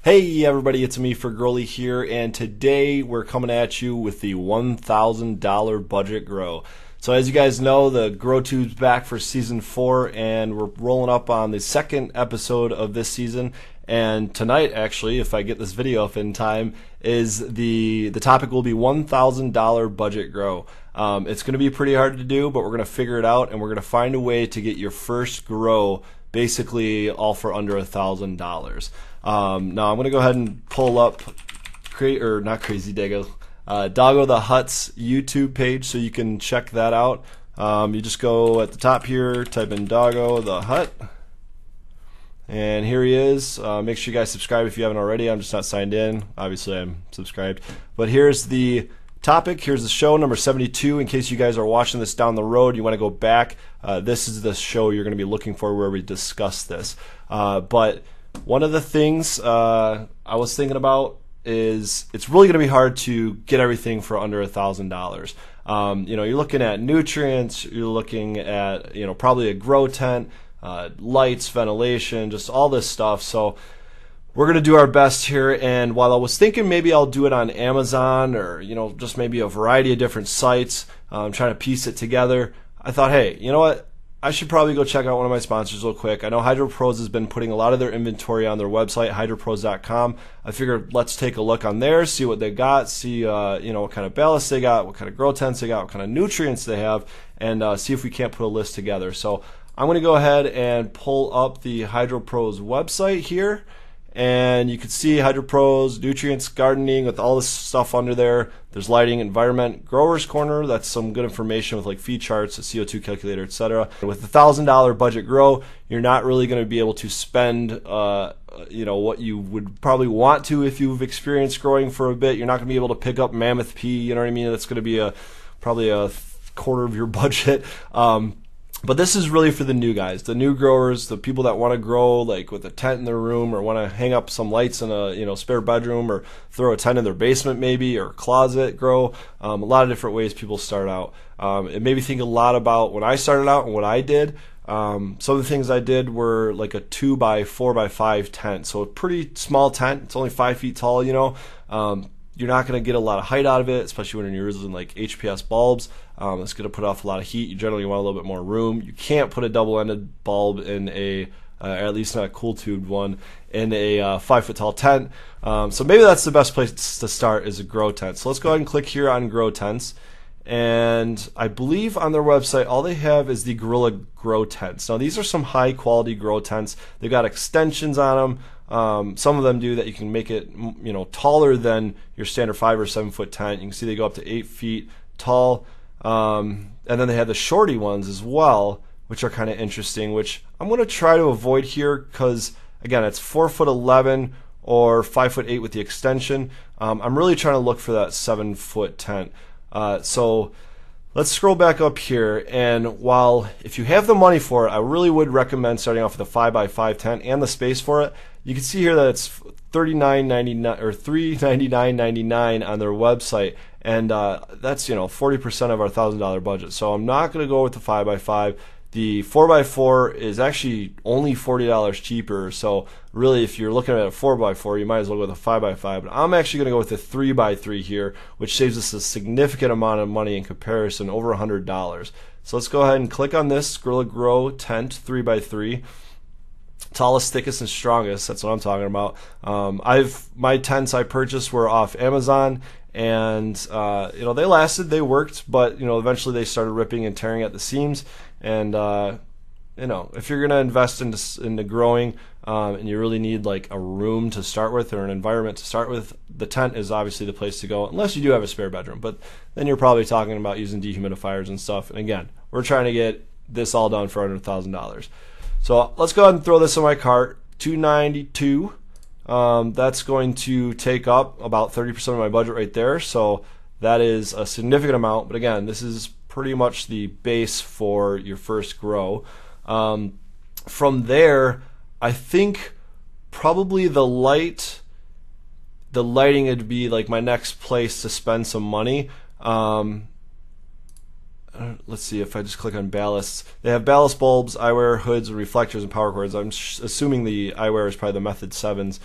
Hey everybody, it's me for Growly here, and today we're coming at you with the $1,000 budget grow. So as you guys know, the Grow Tube's back for season 4, and we're rolling up on the second episode of this season. And tonight, actually, if I get this video up in time, is the topic will be $1,000 budget grow. It's going to be pretty hard to do, but we're going to figure it out, and we're going to find a way to get your first grow basically all for under $1,000. Now I'm going to go ahead and pull up Doggo the Hut's YouTube page so you can check that out. You just go at the top here, type in Doggo the Hut, and here he is. Make sure you guys subscribe if you haven't already. I'm just not signed in. Obviously I'm subscribed. But here's the topic. Here's the show number 72. In case you guys are watching this down the road, you want to go back. This is the show you're going to be looking for where we discuss this. But one of the things I was thinking about is it's really going to be hard to get everything for under $1,000. You're looking at nutrients, you're looking at probably a grow tent, lights, ventilation, just all this stuff. So we're going to do our best here, and while I was thinking maybe I'll do it on Amazon or just maybe a variety of different sites, trying to piece it together, I thought, hey, you know what? I should probably go check out one of my sponsors real quick. I know Hydro Pros has been putting a lot of their inventory on their website, hydropros.com. I figured let's take a look on there, see what they got, see what kind of ballast they got, what kind of grow tents they got, what kind of nutrients they have, and see if we can't put a list together. So I'm going to go ahead and pull up the Hydro Pros website here. And you can see Hydro Pros, nutrients, gardening, with all this stuff under there. There's lighting, environment, growers corner. That's some good information with like feed charts, a CO2 calculator, etc. With the $1,000 budget grow, you're not really going to be able to spend, what you would probably want to if you've experienced growing for a bit. You're not going to be able to pick up Mammoth Pea. You know what I mean? That's going to be probably a quarter of your budget. But this is really for the new guys, the new growers, the people that want to grow like with a tent in their room, or want to hang up some lights in a spare bedroom, or throw a tent in their basement maybe, or closet grow. A lot of different ways people start out. It made me think a lot about when I started out and what I did. Some of the things I did were like a 2x4x5 tent, so a pretty small tent. It's only 5 feet tall. You're not going to get a lot of height out of it, especially when you're using like HPS bulbs. It's going to put off a lot of heat. You generally want a little bit more room. You can't put a double-ended bulb in or at least not a cool tube one, in a 5 foot tall tent. So maybe that's the best place to start, is a grow tent. So let's go ahead and click here on grow tents. And I believe on their website all they have is the Gorilla Grow tents. Now these are some high quality grow tents. They've got extensions on them. Some of them do that you can make it taller than your standard 5 or 7 foot tent. You can see they go up to 8 feet tall. And then they have the shorty ones as well, which are kind of interesting, which I'm going to try to avoid here because, again, it's 4'11" or 5'8" with the extension. I'm really trying to look for that 7 foot tent. So let's scroll back up here, and while if you have the money for it, I really would recommend starting off with a 5x5 tent and the space for it. You can see here that it's $39.99 or $399.99 on their website, and that's 40% of our $1,000 budget. So I'm not going to go with the 5x5. The 4x4 is actually only $40 cheaper. So really, if you're looking at a 4x4, you might as well go with a 5x5. But I'm actually going to go with the 3x3 here, which saves us a significant amount of money in comparison, over $100. So let's go ahead and click on this Gorilla Grow tent 3x3. Tallest, thickest, and strongest. That's what I'm talking about. My tents I purchased were off Amazon, and they lasted, they worked, but eventually they started ripping and tearing at the seams. And if you're gonna invest into growing, and you really need like a room to start with or an environment to start with, the tent is obviously the place to go, unless you do have a spare bedroom. But then you're probably talking about using dehumidifiers and stuff. And again, we're trying to get this all done for under $1,000. So let's go ahead and throw this in my cart. $292. That's going to take up about 30% of my budget right there. So that is a significant amount. But again, this is pretty much the base for your first grow. From there, I think probably the lighting would be like my next place to spend some money. let's see if I just click on ballasts. They have ballast bulbs, eyewear, hoods, and reflectors and power cords. I'm assuming the eyewear is probably the Method 7s,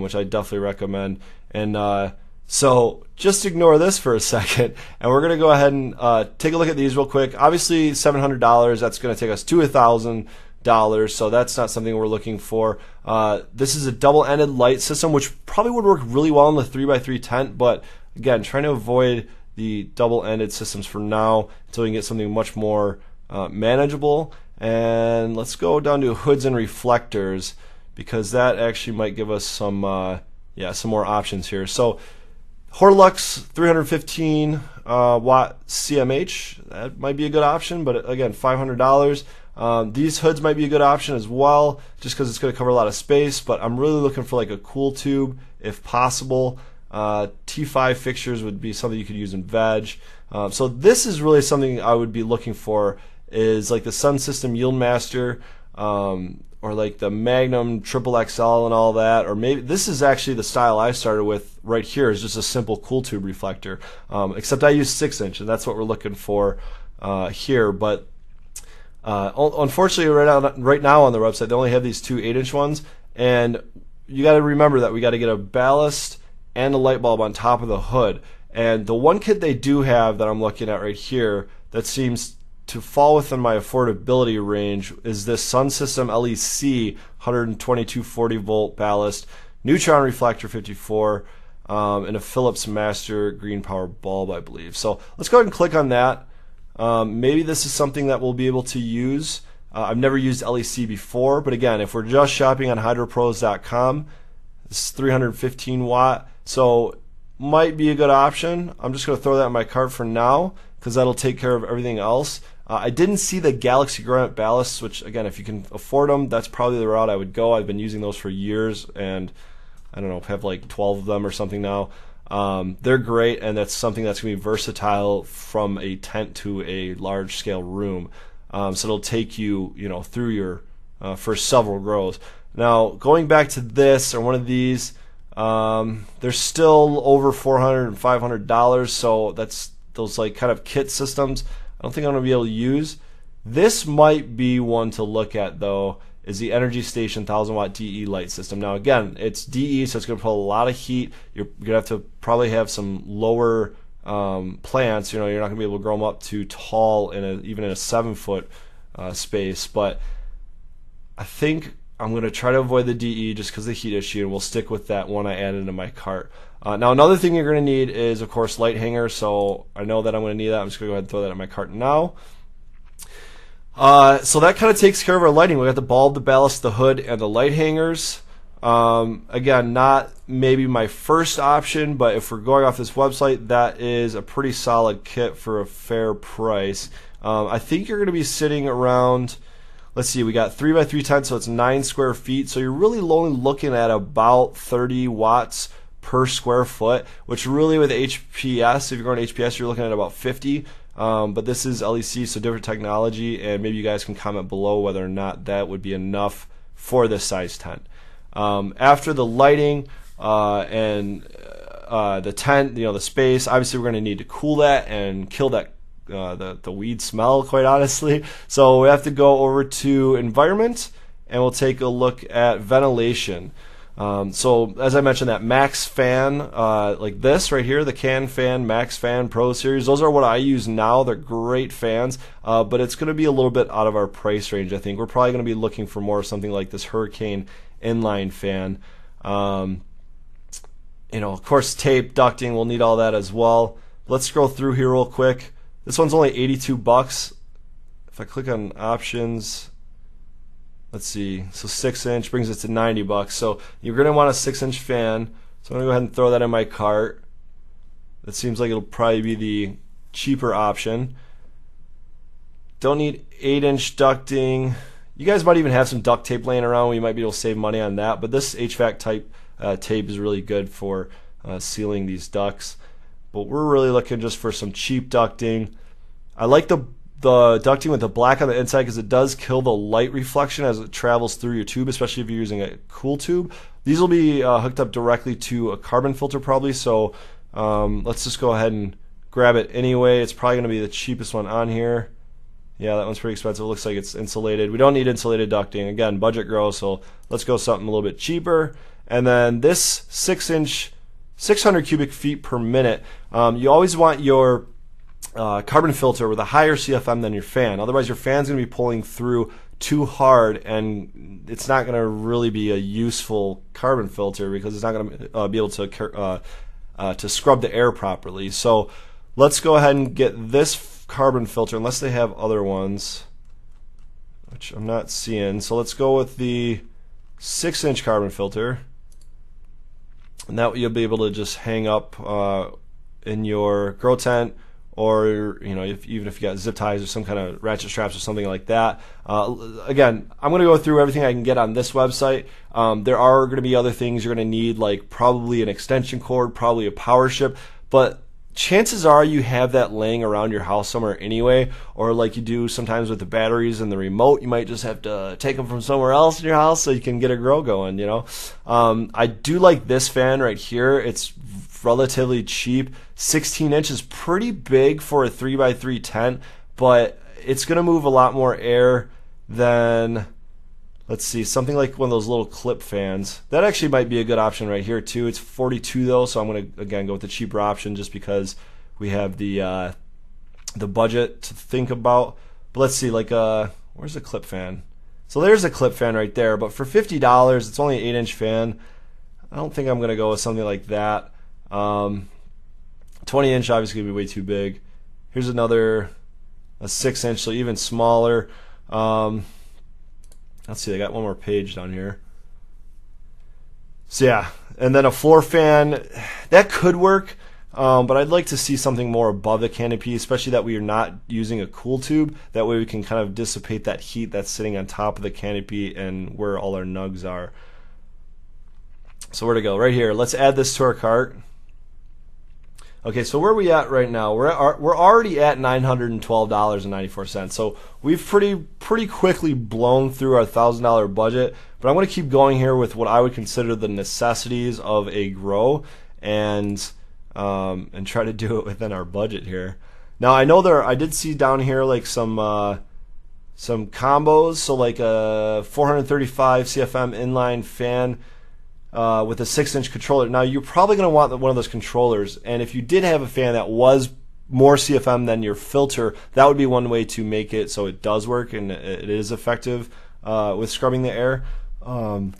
which I definitely recommend. And so just ignore this for a second, and we're going to go ahead and take a look at these real quick. Obviously, $700, that's going to take us to $1,000, so that's not something we're looking for. This is a double-ended light system, which probably would work really well in the 3x3 tent, but again, trying to avoid the double-ended systems for now until we can get something much more manageable. And let's go down to hoods and reflectors, because that actually might give us some some more options here. So Horlux 315 watt CMH, that might be a good option, but again, $500. These hoods might be a good option as well, just because it's going to cover a lot of space, but I'm really looking for like a cool tube if possible. T5 fixtures would be something you could use in veg. So this is really something I would be looking for, is like the Sun System Yieldmaster, or like the Magnum Triple XL and all that, or maybe this is actually the style I started with right here, is just a simple cool tube reflector, except I use 6-inch, and that's what we're looking for here. But unfortunately right now on the website they only have these two 8-inch ones, and you got to remember that we got to get a ballast and a light bulb on top of the hood. And the one kit they do have that I'm looking at right here that seems to fall within my affordability range is this Sun System LEC 12240 volt ballast, neutron reflector 54, and a Philips Master green power bulb, I believe. So let's go ahead and click on that. Maybe this is something that we'll be able to use. I've never used LEC before, but again, if we're just shopping on hydropros.com, this is 315 watt, so might be a good option. I'm just going to throw that in my cart for now, because that'll take care of everything else. I didn't see the Galaxy Grommet ballasts, which again, if you can afford them, that's probably the route I would go. I've been using those for years, and I don't know, have like 12 of them or something now. They're great, and that's something that's going to be versatile from a tent to a large scale room. So it'll take you, through your first several grows. Now, going back to this or one of these, they're still over $400 and $500, so that's those like kind of kit systems. I don't think I'm going to be able to use. This might be one to look at though, is the Energy Station 1000 watt DE light system. Now again, it's DE, so it's going to pull a lot of heat. You're going to have to probably have some lower plants. You're not going to be able to grow them up too tall even in a 7-foot space. But I think I'm going to try to avoid the DE just because of the heat issue, and we'll stick with that one I added into my cart. Now another thing you're going to need is, of course, light hanger. So I know that I'm going to need that. I'm just going to go ahead and throw that in my cart now. So that kind of takes care of our lighting. We got the bulb, the ballast, the hood, and the light hangers. Again, not maybe my first option, but if we're going off this website, that is a pretty solid kit for a fair price. I think you're going to be sitting around, let's see, we got 3x3 tent, so it's 9 square feet. So you're really only looking at about 30 watts per square foot, which really with HPS, if you're going HPS, you're looking at about 50. But this is LEC, so different technology, and maybe you guys can comment below whether or not that would be enough for this size tent. After the lighting and the tent, the space, obviously we're going to need to cool that and kill that the weed smell, quite honestly. So we have to go over to environment, and we'll take a look at ventilation. So as I mentioned, that Max Fan, like this right here, the Can Fan, Max Fan Pro Series, those are what I use now. They're great fans, but it's going to be a little bit out of our price range, I think. We're probably going to be looking for more something like this Hurricane inline fan. Of course, tape, ducting, we'll need all that as well. Let's scroll through here real quick. This one's only $82. If I click on options, let's see, so 6-inch brings it to $90. So you're going to want a 6-inch fan. So I'm going to go ahead and throw that in my cart. That seems like it'll probably be the cheaper option. Don't need 8-inch ducting. You guys might even have some duct tape laying around. We might be able to save money on that. But this HVAC type tape is really good for sealing these ducts. But we're really looking just for some cheap ducting. I like the ducting with the black on the inside because it does kill the light reflection as it travels through your tube, especially if you're using a cool tube. These will be hooked up directly to a carbon filter probably, so let's just go ahead and grab it anyway. It's probably going to be the cheapest one on here. Yeah, that one's pretty expensive. It looks like it's insulated. We don't need insulated ducting. Again, budget grow, so let's go something a little bit cheaper. And then this 6-inch, 600 cubic feet per minute. You always want your carbon filter with a higher CFM than your fan. Otherwise, your fan's going to be pulling through too hard, and it's not going to really be a useful carbon filter because it's not going to be able to scrub the air properly. So let's go ahead and get this carbon filter, unless they have other ones, which I'm not seeing. So let's go with the 6-inch carbon filter, and that you'll be able to just hang up in your grow tent, or even if you got zip ties or some kind of ratchet straps or something like that. Again, I'm going to go through everything I can get on this website. There are going to be other things you're going to need, like probably an extension cord, probably a power strip, but chances are you have that laying around your house somewhere anyway, or like you do sometimes with the batteries and the remote, you might just have to take them from somewhere else in your house so you can get a grow going. I do like this fan right here. It's relatively cheap. 16 inches, pretty big for a 3x3 tent, but it's going to move a lot more air than, let's see, something like one of those little clip fans. That actually might be a good option right here too. It's $42 though, so I'm going to again go with the cheaper option just because we have the budget to think about. But let's see, like where's the clip fan? So there's a clip fan right there, but for $50, it's only an 8-inch fan. I don't think I'm going to go with something like that. 20-inch obviously going to be way too big. Here's another, a 6-inch, so even smaller. Let's see, I got one more page down here. So yeah, and then a floor fan, that could work, but I'd like to see something more above the canopy, especially that we are not using a cool tube. That way we can kind of dissipate that heat that's sitting on top of the canopy and where all our nugs are. So where to go? Right here. Let's add this to our cart. Okay, so where are we at right now? We're already at $912.94. So we've pretty quickly blown through our $1,000 budget. But I'm going to keep going here with what I would consider the necessities of a grow, and try to do it within our budget here. Now I know I did see down here like some combos. So like a 435 CFM inline fan. With a 6-inch controller. Now you're probably going to want one of those controllers, and if you did have a fan that was more CFM than your filter, that would be one way to make it so it does work and it is effective with scrubbing the air. So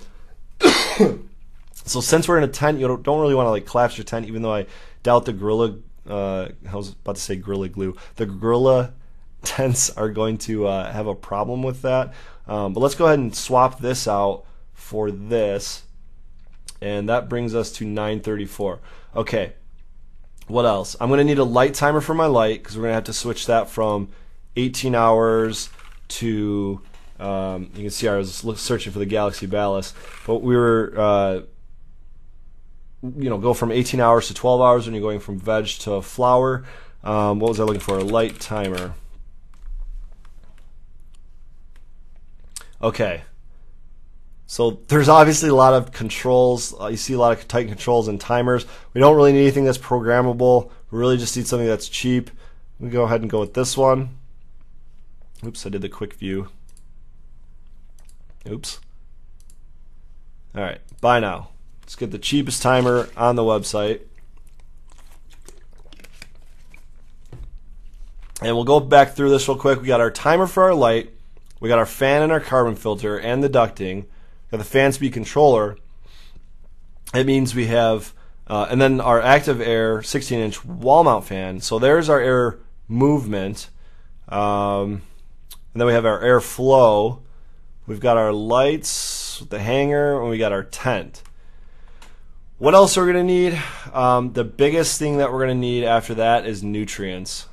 since we're in a tent, you don't really want to like collapse your tent, even though I doubt the Gorilla, I was about to say Gorilla Glue, the Gorilla tents are going to have a problem with that. But let's go ahead and swap this out for this. And that brings us to $934. Okay, what else? I'm going to need a light timer for my light because we're going to have to switch that from 18 hours to, you can see I was searching for the Galaxy Ballast, but we were, go from 18 hours to 12 hours when you're going from veg to flower. What was I looking for? A light timer. Okay. So there's obviously a lot of controls. You see a lot of tight controls and timers. We don't really need anything that's programmable. We really just need something that's cheap. We go ahead and go with this one. Oops, I did the quick view. Oops. All right, buy now. Let's get the cheapest timer on the website. And we'll go back through this real quick. We got our timer for our light. We got our fan and our carbon filter and the ducting. The fan speed controller. It means we have, and then our active air 16-inch wall mount fan. So there's our air movement, and then we have our air flow. We've got our lights, the hanger, and we got our tent. What else are we going to need? The biggest thing that we're going to need after that is nutrients.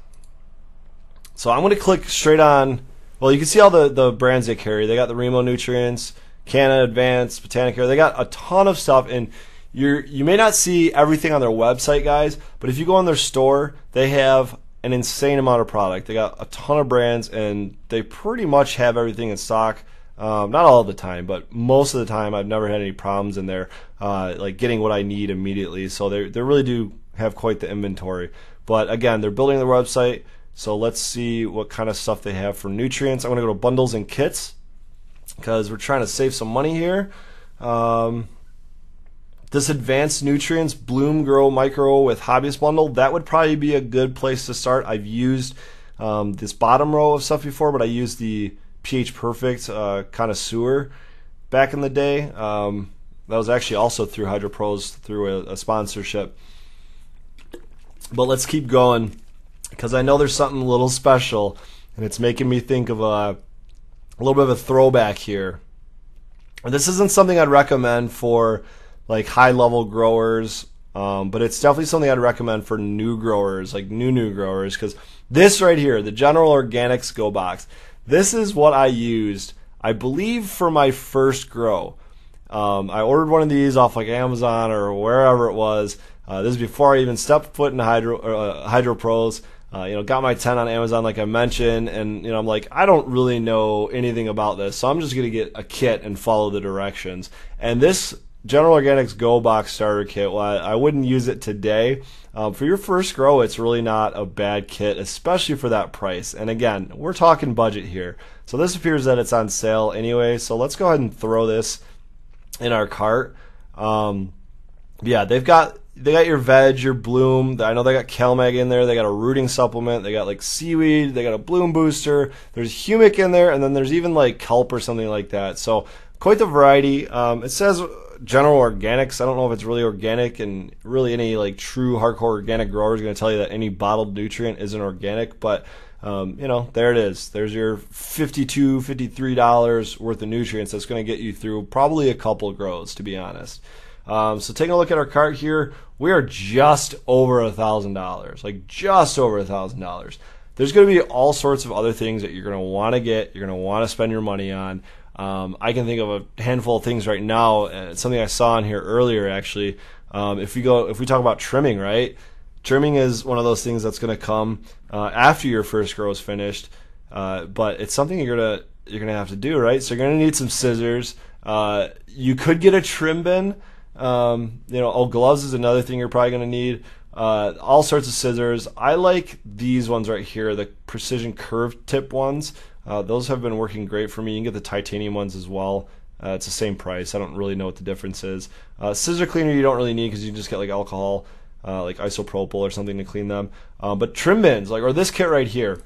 So I'm going to click straight on. Well, you can see all the brands they carry. They got the Remo Nutrients, Canna Advanced, Botanicare. They got a ton of stuff, and you may not see everything on their website, guys, but if you go on their store, they have an insane amount of product. They got a ton of brands, and they pretty much have everything in stock. Not all the time, but most of the time I've never had any problems in there, like getting what I need immediately. So they really do have quite the inventory. But again, they're building their website, so let's see what kind of stuff they have for nutrients. I'm going to go to bundles and kits because we're trying to save some money here. This advanced nutrients bloom grow micro with hobbyist bundle, that would probably be a good place to start. I've used this bottom row of stuff before, but I used the pH Perfect connoisseur back in the day. That was actually also through HydroPros through a sponsorship. But let's keep going because I know there's something a little special, and it's making me think of a little bit of a throwback here. And this isn't something I'd recommend for like high-level growers, but it's definitely something I'd recommend for new growers, like new growers, because this right here, the General Organics Go Box, this is what I used, I believe, for my first grow. I ordered one of these off like Amazon or wherever it was. This is before I even stepped foot in HydroPros. Got my tent on Amazon like I mentioned, and I'm like, I don't really know anything about this, so I'm just gonna get a kit and follow the directions. And this General Organics Go Box Starter Kit, well, I wouldn't use it today. For your first grow, it's really not a bad kit, especially for that price. And again, we're talking budget here. So this appears that it's on sale anyway, so let's go ahead and throw this in our cart. Yeah, they got your veg, your bloom. I know they got CalMag in there. They got a rooting supplement. They got like seaweed. They got a bloom booster. There's humic in there, and then there's even like kelp or something like that. So quite the variety. It says General Organics. I don't know if it's really organic, and really any like true hardcore organic grower is going to tell you that any bottled nutrient isn't organic. But there it is. There's your $52, $53 worth of nutrients that's going to get you through probably a couple grows, to be honest. So taking a look at our cart here, we are just over $1,000, like just over $1,000. There's going to be all sorts of other things that you're going to want to get, you're going to want to spend your money on. I can think of a handful of things right now. It's something I saw in here earlier, actually. If we talk about trimming, right? Trimming is one of those things that's going to come after your first grow is finished, but it's something you're gonna have to do, right? So you're gonna need some scissors. You could get a trim bin. Gloves is another thing you're probably gonna need. All sorts of scissors. I like these ones right here, the precision curved tip ones. Those have been working great for me. You can get the titanium ones as well. It's the same price. I don't really know what the difference is. Scissor cleaner you don't really need because you can just get like alcohol, like isopropyl or something to clean them. But trim bins, or this kit right here.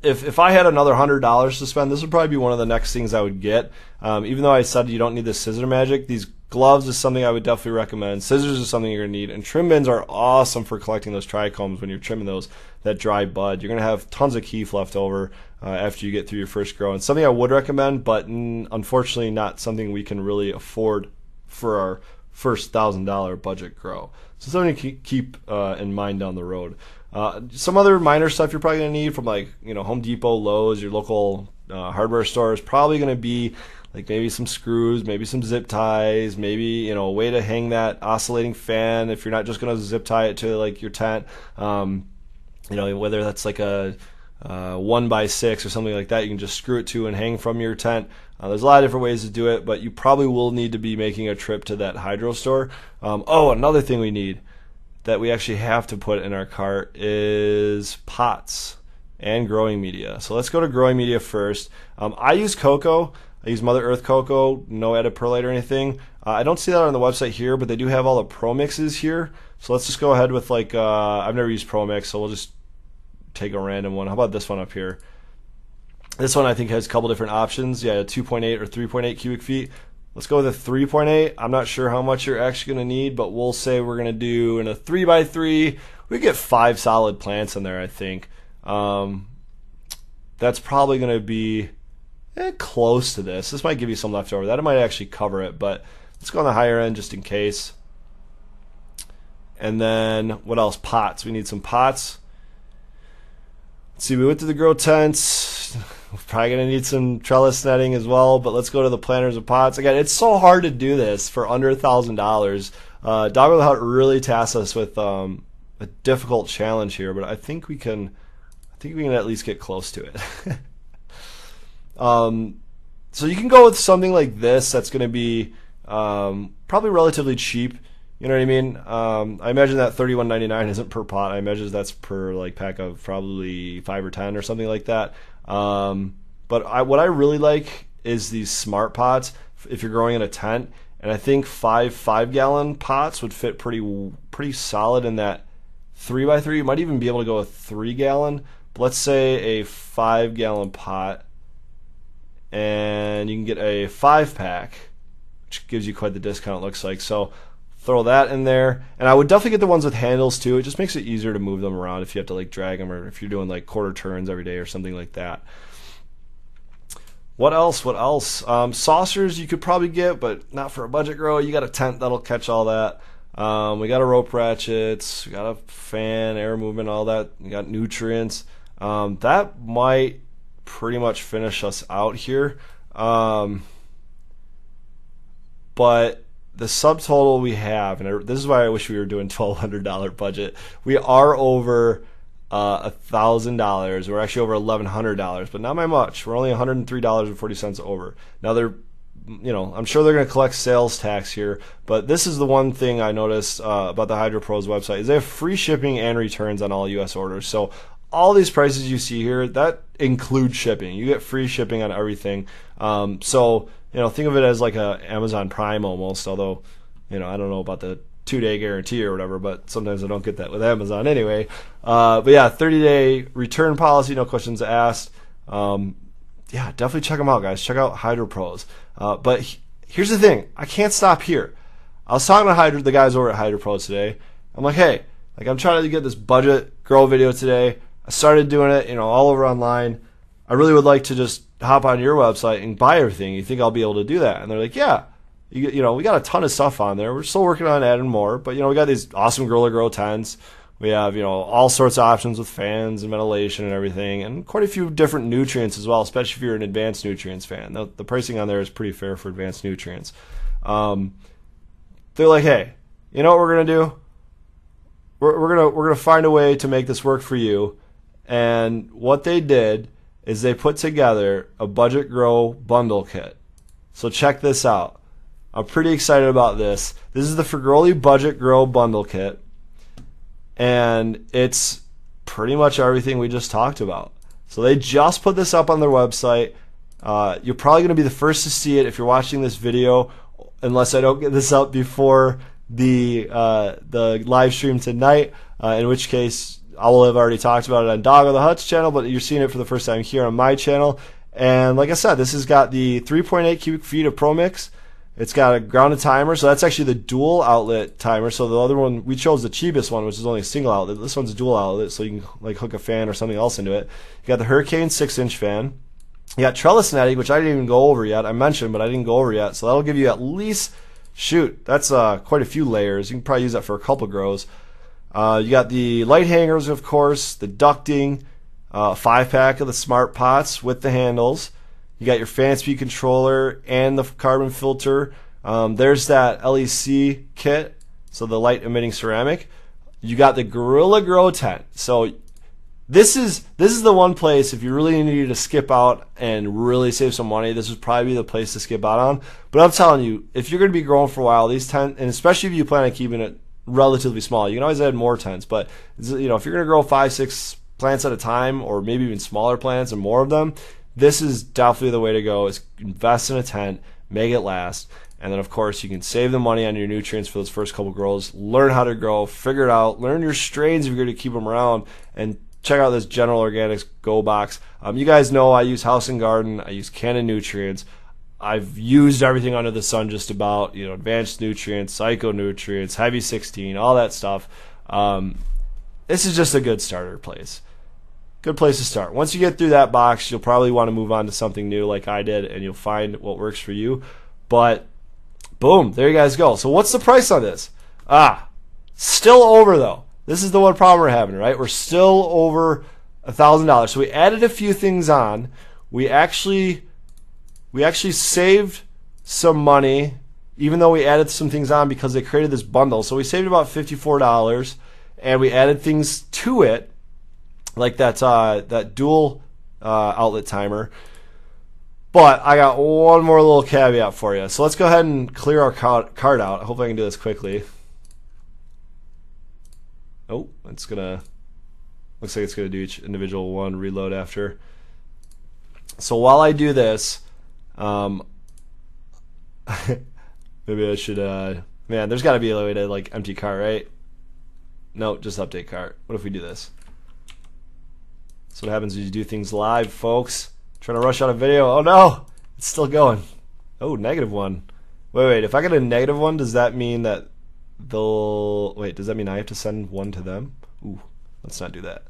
If I had another $100 to spend, this would probably be one of the next things I would get. Even though I said you don't need the scissor magic, these gloves is something I would definitely recommend. Scissors is something you're going to need. And trim bins are awesome for collecting those trichomes when you're trimming that dry bud. You're going to have tons of keef left over after you get through your first grow. And something I would recommend, but unfortunately not something we can really afford for our first $1,000 budget grow. So something to keep in mind down the road. Some other minor stuff you're probably going to need from Home Depot, Lowe's, your local hardware store is probably going to be like maybe some screws, maybe some zip ties, maybe a way to hang that oscillating fan if you're not just going to zip tie it to like your tent. Whether that's like a 1x6 or something like that, you can just screw it to and hang from your tent. There's a lot of different ways to do it, but you probably will need to be making a trip to that hydro store. Another thing we need that we actually have to put in our cart is pots and growing media. So let's go to growing media first. I use cocoa. I use Mother Earth cocoa, no added perlite or anything. I don't see that on the website here, but they do have all the Pro Mixes here. So let's just go ahead with I've never used Pro Mix, so we'll just take a random one. How about this one up here? This one I think has a couple different options. Yeah, 2.8 or 3.8 cubic feet. Let's go with a 3.8. I'm not sure how much you're actually going to need, but we'll say we're going to do in a 3x3. We get 5 solid plants in there, I think. That's probably going to be close to this. This might give you some leftover. That might actually cover it, but let's go on the higher end just in case. And then what else? Pots. We need some pots. Let's see, we went to the grow tents. We're probably going to need some trellis netting as well, but let's go to the planters and pots. Again, it's so hard to do this for under $1,000. Doggo the Hut really tasked us with a difficult challenge here, but I think we can at least get close to it. So you can go with something like this that's going to be probably relatively cheap. You know what I mean? I imagine that $31.99 isn't per pot. I imagine that's per like pack of probably 5 or 10 or something like that. But what I really like is these smart pots if you're growing in a tent, and I think 5 gallon pots would fit pretty solid in that 3x3. You might even be able to go with 3 gallon. But let's say a 5 gallon pot, and you can get a 5-pack, which gives you quite the discount, it looks like. So throw that in there, and I would definitely get the ones with handles too. It just makes it easier to move them around if you have to like drag them, or if you're doing like quarter turns every day or something like that. What else? Saucers you could probably get, but not for a budget grow. You got a tent that'll catch all that. We got a rope ratchets, we got a fan, air movement, all that. We got nutrients. That might pretty much finish us out here. But the subtotal we have, and this is why I wish we were doing $1,200 budget. We are over $1,000. We're actually over $1,100, but not by much. We're only $103.40 over. Now I'm sure they're going to collect sales tax here, but this is the one thing I noticed about the Hydro Pros website is they have free shipping and returns on all U.S. orders. So all these prices you see here, that includes shipping. You get free shipping on everything. So think of it as like a Amazon Prime almost, although, I don't know about the 2-day guarantee or whatever, but sometimes I don't get that with Amazon anyway. But yeah, 30-day return policy, no questions asked. Yeah, definitely check them out, guys. Check out Hydro Pros. But here's the thing. I can't stop here. I was talking to the guys over at Hydro Pros today. I'm like, hey, I'm trying to get this budget grow video today. I started doing it, all over online. I really would like to just hop on your website and buy everything. You think I'll be able to do that? And they're like, yeah. We got a ton of stuff on there. We're still working on adding more, but we got these awesome Gorilla Grow tents. We have all sorts of options with fans and ventilation and everything, and quite a few different nutrients as well, especially if you're an advanced nutrients fan. The pricing on there is pretty fair for advanced nutrients. They're like, hey, you know what we're gonna do? We're gonna find a way to make this work for you. And what they did is they put together a budget grow bundle kit. So check this out. I'm pretty excited about this. This is the Frugoli Budget Grow Bundle Kit, and it's pretty much everything we just talked about. So they just put this up on their website. You're probably going to be the first to see it if you're watching this video, unless I don't get this up before the live stream tonight, in which case I will have already talked about it on Doggo the Hut's channel, but you're seeing it for the first time here on my channel. And like I said, this has got the 3.8 cubic feet of Pro Mix. It's got a grounded timer, so that's actually the dual outlet timer. So the other one, we chose the cheapest one, which is only a single outlet. This one's a dual outlet, so you can hook a fan or something else into it. You got the Hurricane 6-inch fan. You got trellis netting, which I didn't even go over yet. I mentioned, but I didn't go over yet. So that'll give you at least, that's quite a few layers. You can probably use that for a couple grows. You got the light hangers, of course, the ducting, 5-pack of the smart pots with the handles. You got your fan speed controller and the carbon filter. There's that LEC kit, so the light emitting ceramic. You got the Gorilla Grow tent. So this is the one place, if you really needed to skip out and really save some money, this would probably be the place to skip out on. But I'm telling you, if you're going to be growing for a while, these tents, and especially if you plan on keeping it relatively small, you can always add more tents. But if you're going to grow 5-6 plants at a time, or maybe even smaller plants and more of them, this is definitely the way to go. Is invest in a tent, make it last, and then of course you can save the money on your nutrients for those first couple grows. Learn how to grow, figure it out, learn your strains if you're going to keep them around, and check out this General Organics Go Box. You guys know I use House and Garden, I use Canon Nutrients. I've used everything under the sun just about, advanced nutrients, psycho nutrients, heavy 16, all that stuff. This is just a good starter place. Good place to start. Once you get through that box, you'll probably want to move on to something new like I did, and you'll find what works for you. But boom, there you guys go. So what's the price on this? Still over though. This is the one problem we're having, right? We're still over $1,000. So we added a few things on. We actually saved some money, even though we added some things on because they created this bundle. So we saved about $54, and we added things to it, like that dual outlet timer. But I got one more little caveat for you. So let's go ahead and clear our card out. I hope I can do this quickly. Oh, it's gonna, looks like it's gonna do each individual one, reload after. So while I do this, maybe I should, man, there's gotta be a way to like empty cart, right? No, just update cart. What if we do this? That's what happens when you do things live, folks. Trying to rush out a video. Oh no, it's still going. Oh, -1. Wait, if I get a -1, does that mean that they'll, wait, does that mean I have to send one to them? Ooh, let's not do that.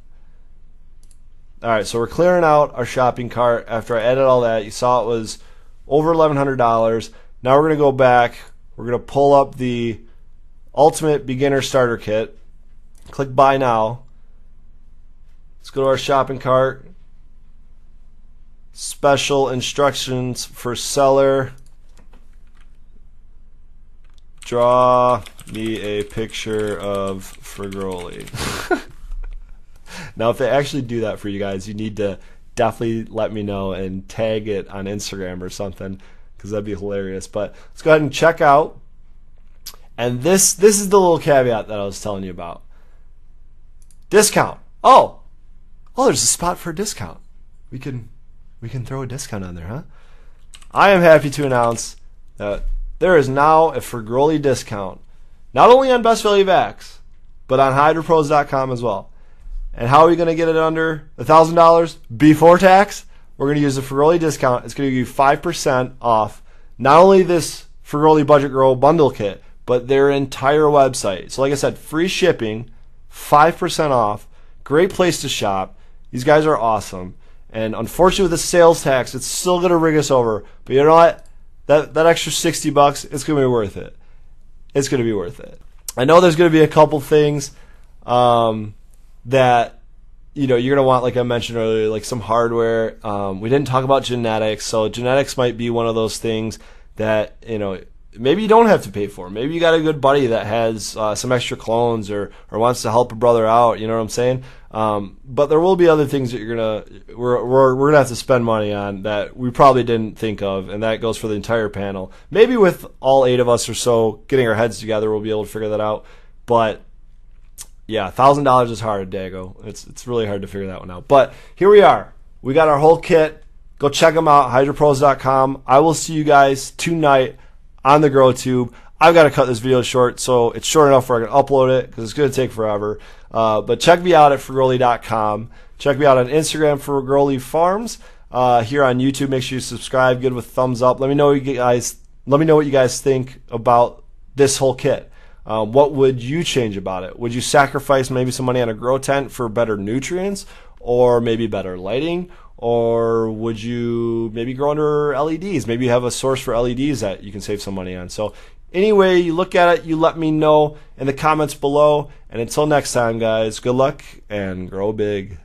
Alright, so we're clearing out our shopping cart after I added all that. You saw it was over $1,100. Now we're going to go back. We're going to pull up the Ultimate Beginner Starter Kit. Click Buy Now. Let's go to our shopping cart. Special instructions for seller. Draw me a picture of Frigoli. Now, if they actually do that for you guys, you need to definitely let me know and tag it on Instagram or something, because that'd be hilarious. But let's go ahead and check out. And this is the little caveat that I was telling you about. Discount. Oh, there's a spot for a discount. We can throw a discount on there, huh? I am happy to announce that there is now a Frigoli discount, not only on Best Value Vax, but on HydraPros.com as well. And how are we going to get it under $1,000 before tax? We're going to use the Frigoli discount. It's going to give you 5% off not only this Frigoli Budget Grow bundle kit, but their entire website. So like I said, free shipping, 5% off, great place to shop. These guys are awesome. And unfortunately with the sales tax, it's still going to rig us over. But you know what? That extra $60, it's going to be worth it. It's going to be worth it. I know there's going to be a couple things that you're going to want, like I mentioned earlier, like some hardware. We didn't talk about genetics, so genetics might be one of those things that maybe you don't have to pay for. Maybe you got a good buddy that has some extra clones or wants to help a brother out. You know what I'm saying? But there will be other things that we're gonna have to spend money on that we probably didn't think of, and that goes for the entire panel. Maybe with all 8 of us or so getting our heads together, we'll be able to figure that out. But yeah, $1,000 is hard, Dago. It's really hard to figure that one out. But here we are. We got our whole kit. Go check them out, HydraPros.com. I will see you guys tonight on the GrowTube. I've got to cut this video short, so it's short enough where I can upload it because it's going to take forever. But check me out at Frigoli.com. Check me out on Instagram for Frigoli Farms. Here on YouTube, make sure you subscribe. Give it a thumbs up. Let me know what you guys think about this whole kit. What would you change about it? Would you sacrifice maybe some money on a grow tent for better nutrients, or maybe better lighting? Or would you maybe grow under LEDs? Maybe you have a source for LEDs that you can save some money on. So anyway, you look at it, you let me know in the comments below. And until next time, guys, good luck and grow big.